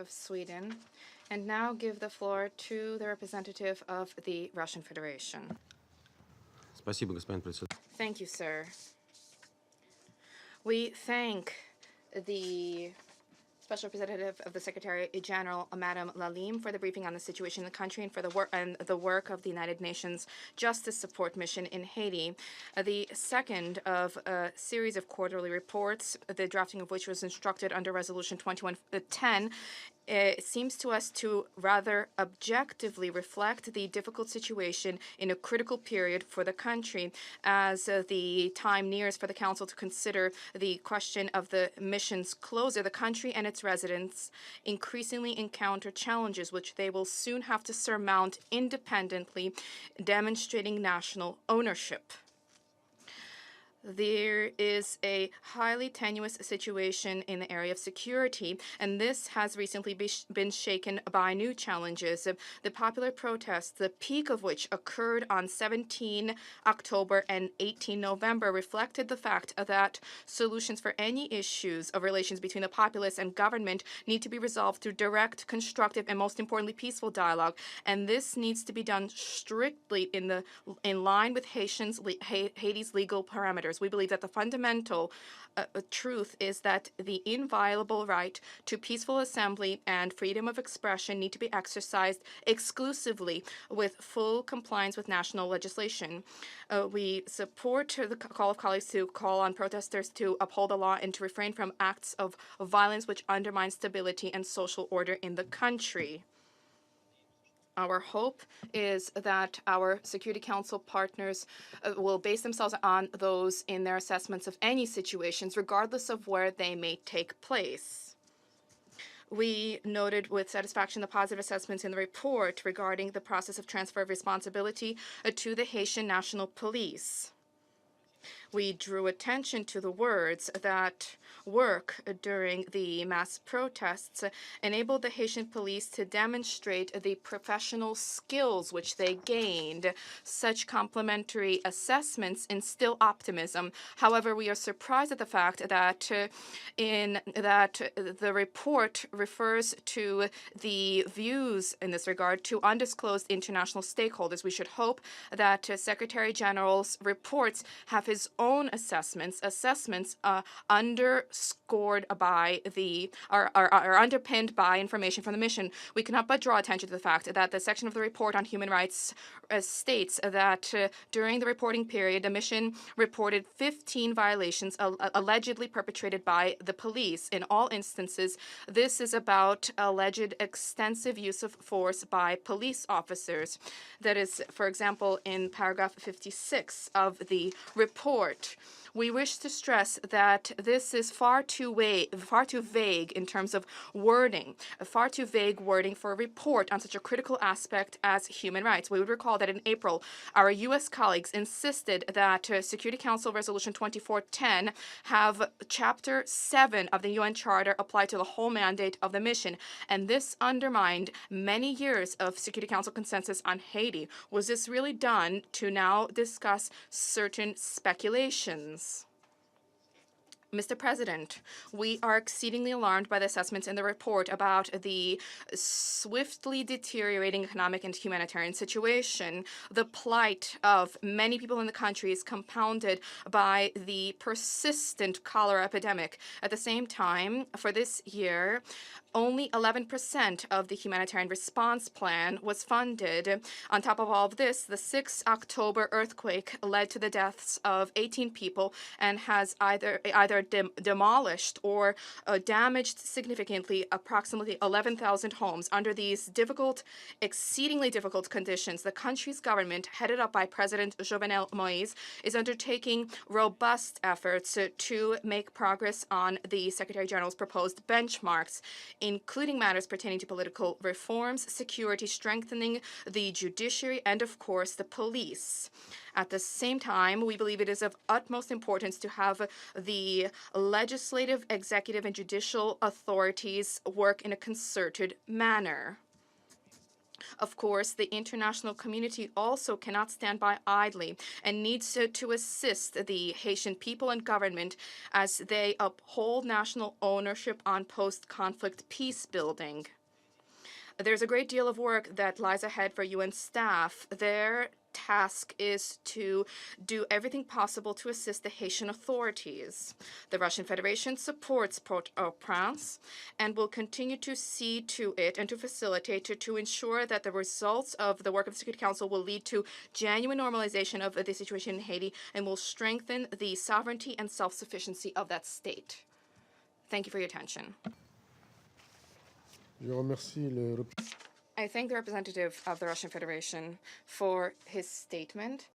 of Sweden, and now give the floor to the representative of the Russian Federation. Спасибо, господин председатель. Thank you, sir. We thank the Special Representative of the Secretary General, Madame Lalim, for the briefing on the situation in the country and for the work of the United Nations Justice Support Mission in Haiti. The second of a series of quarterly reports, the drafting of which was instructed under Resolution 2110, it seems to us to rather objectively reflect the difficult situation in a critical period for the country as the time nears for the Council to consider the question of the mission's closure. The country and its residents increasingly encounter challenges which they will soon have to surmount independently, demonstrating national ownership. There is a highly tenuous situation in the area of security, and this has recently been shaken by new challenges. The popular protests, the peak of which occurred on 17 October and 18 November, reflected the fact that solutions for any issues of relations between the populace and government need to be resolved through direct, constructive, and most importantly, peaceful dialogue. And this needs to be done strictly in line with Haiti's legal parameters. We believe that the fundamental truth is that the inviolable right to peaceful assembly and freedom of expression need to be exercised exclusively with full compliance with national legislation. We support the call of colleagues to call on protesters to uphold the law and to refrain from acts of violence which undermine stability and social order in the country. Our hope is that our Security Council partners will base themselves on those in their assessments of any situations, regardless of where they may take place. We noted with satisfaction the positive assessments in the report regarding the process of transfer of responsibility to the Haitian National Police. We drew attention to the words that work during the mass protests enabled the Haitian police to demonstrate the professional skills which they gained. Such complementary assessments instill optimism. However, we are surprised at the fact that the report refers to the views in this regard to undisclosed international stakeholders. We should hope that Secretary General's reports have his own assessments underscored by are underpinned by information from the mission. We cannot but draw attention to the fact that the section of the report on human rights states that during the reporting period, the mission reported 15 violations allegedly perpetrated by the police. In all instances, this is about alleged extensive use of force by police officers. That is, for example, in paragraph 56 of the report. We wish to stress that this is far too vague in terms of wording, far too vague wording for a report on such a critical aspect as human rights. We would recall that in April, our U.S. colleagues insisted that Security Council Resolution 2410 have Chapter 7 of the UN Charter apply to the whole mandate of the mission, and this undermined many years of Security Council consensus on Haiti. Was this really done to now discuss certain speculations? Mr. President, we are exceedingly alarmed by the assessments in the report about the swiftly deteriorating economic and humanitarian situation. The plight of many people in the country is compounded by the persistent cholera epidemic. At the same time, for this year, only 11% of the humanitarian response plan was funded. On top of all of this, the 6 October earthquake led to the deaths of 18 people and has either demolished or damaged significantly approximately 11,000 homes. Under these exceedingly difficult conditions, the country's government, headed up by President Jovenel Moïse, is undertaking robust efforts to make progress on the Secretary General's proposed benchmarks, including matters pertaining to political reforms, security, strengthening the judiciary, and, of course, the police. At the same time, we believe it is of utmost importance to have the legislative, executive, and judicial authorities work in a concerted manner. Of course, the international community also cannot stand by idly and needs to assist the Haitian people and government as they uphold national ownership on post-conflict peace building. There's a great deal of work that lies ahead for UN staff. Their task is to do everything possible to assist the Haitian authorities. The Russian Federation supports Port-au-Prince and will continue to see to it and to facilitate it to ensure that the results of the work of the Security Council will lead to genuine normalization of the situation in Haiti and will strengthen the sovereignty and self-sufficiency of that state. Thank you for your attention. Je remercie le I thank the representative of the Russian Federation for his statement.